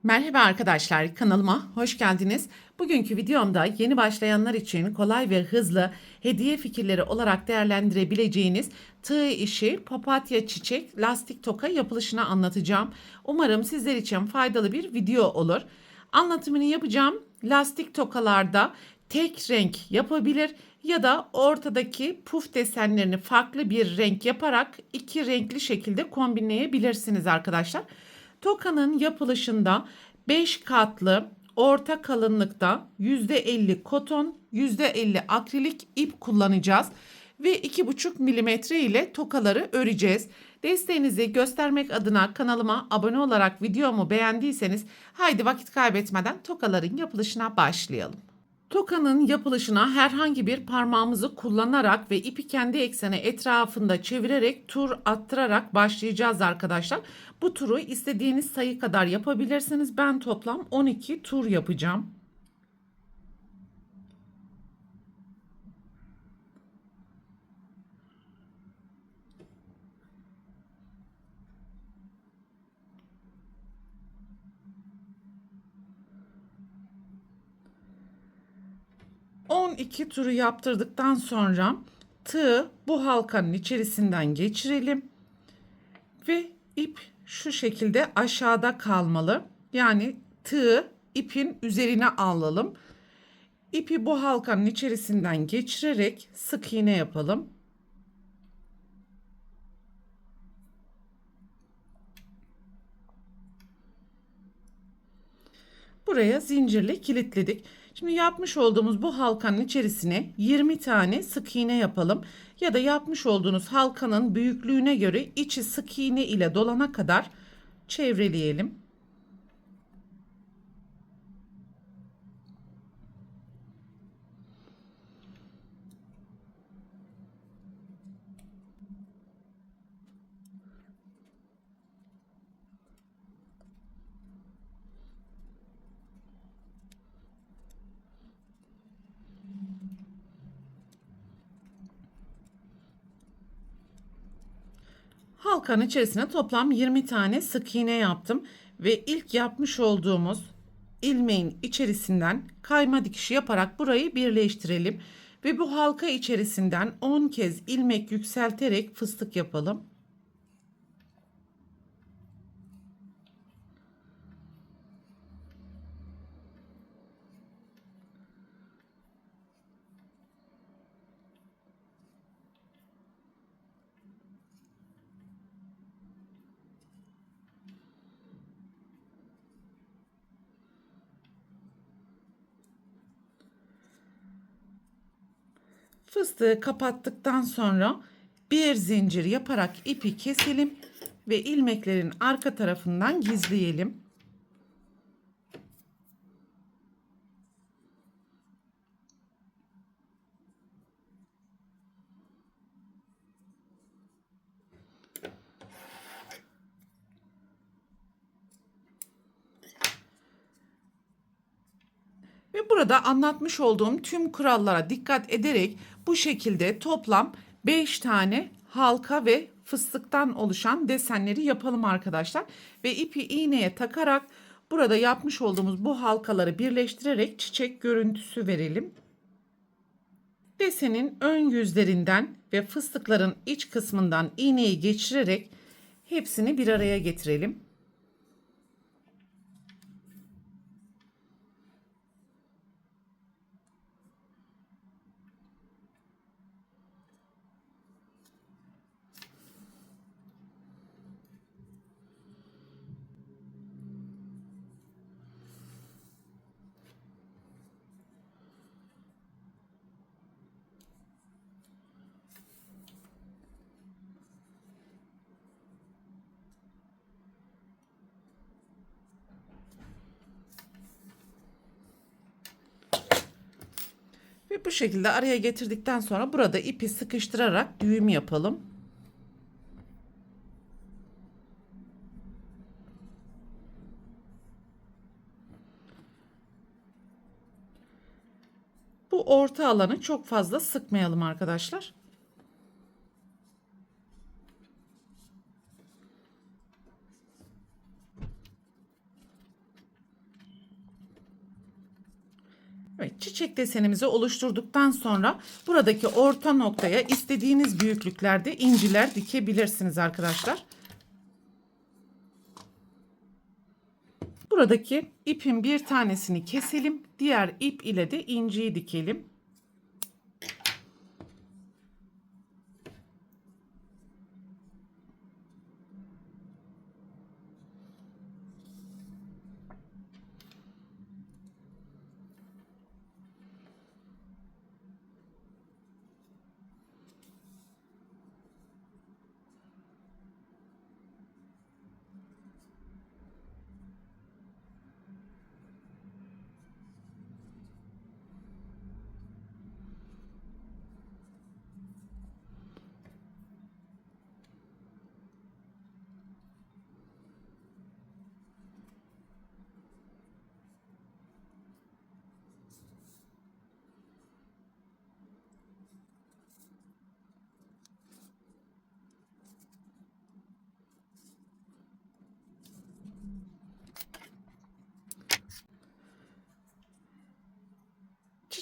Merhaba arkadaşlar, kanalıma hoş geldiniz. Bugünkü videomda yeni başlayanlar için kolay ve hızlı hediye fikirleri olarak değerlendirebileceğiniz tığ işi papatya çiçek lastik toka yapılışını anlatacağım. Umarım sizler için faydalı bir video olur. Anlatımını yapacağım. Lastik tokalarda tek renk yapabilir ya da ortadaki puf desenlerini farklı bir renk yaparak iki renkli şekilde kombinleyebilirsiniz arkadaşlar. Tokanın yapılışında 5 katlı orta kalınlıkta %50 koton, %50 akrilik ip kullanacağız ve 2,5 milimetre ile tokaları öreceğiz. Desteğinizi göstermek adına kanalıma abone olarak videomu beğendiyseniz haydi vakit kaybetmeden tokaların yapılışına başlayalım. Tokanın yapılışına herhangi bir parmağımızı kullanarak ve ipi kendi ekseni etrafında çevirerek tur attırarak başlayacağız arkadaşlar. Bu turu istediğiniz sayı kadar yapabilirsiniz. Ben toplam 12 tur yapacağım. ...12 turu yaptırdıktan sonra tığı bu halkanın içerisinden geçirelim. Ve ip şu şekilde aşağıda kalmalı. Yani tığı ipin üzerine alalım. İpi bu halkanın içerisinden geçirerek sık iğne yapalım. Buraya zincirle kilitledik. Şimdi yapmış olduğumuz bu halkanın içerisine 20 tane sık iğne yapalım. Ya da yapmış olduğunuz halkanın büyüklüğüne göre içi sık iğne ile dolana kadar çevreleyelim. Halkanın içerisine toplam 20 tane sık iğne yaptım ve ilk yapmış olduğumuz ilmeğin içerisinden kayma dikişi yaparak burayı birleştirelim ve bu halka içerisinden 10 kez ilmek yükselterek fıstık yapalım. Fıstığı kapattıktan sonra bir zincir yaparak ipi keselim ve ilmeklerin arka tarafından gizleyelim. Ve burada anlatmış olduğum tüm kurallara dikkat ederek bu şekilde toplam 5 tane halka ve fıstıktan oluşan desenleri yapalım arkadaşlar. Ve ipi iğneye takarak burada yapmış olduğumuz bu halkaları birleştirerek çiçek görüntüsü verelim. Desenin ön yüzlerinden ve fıstıkların iç kısmından iğneyi geçirerek hepsini bir araya getirelim. Ve bu şekilde araya getirdikten sonra burada ipi sıkıştırarak düğüm yapalım. Bu orta alanı çok fazla sıkmayalım arkadaşlar. Evet, çiçek desenimizi oluşturduktan sonra buradaki orta noktaya istediğiniz büyüklüklerde inciler dikebilirsiniz arkadaşlar. Buradaki ipin bir tanesini keselim. Diğer ip ile de inciyi dikelim.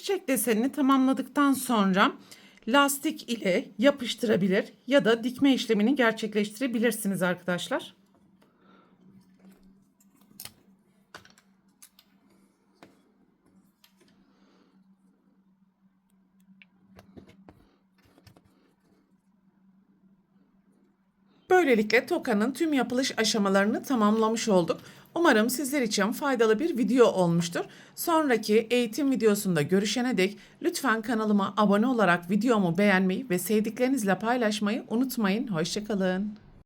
Çiçek desenini tamamladıktan sonra lastik ile yapıştırabilir ya da dikme işlemini gerçekleştirebilirsiniz arkadaşlar. Böylelikle tokanın tüm yapılış aşamalarını tamamlamış olduk. Umarım sizler için faydalı bir video olmuştur. Sonraki eğitim videosunda görüşene dek lütfen kanalıma abone olarak videomu beğenmeyi ve sevdiklerinizle paylaşmayı unutmayın. Hoşça kalın.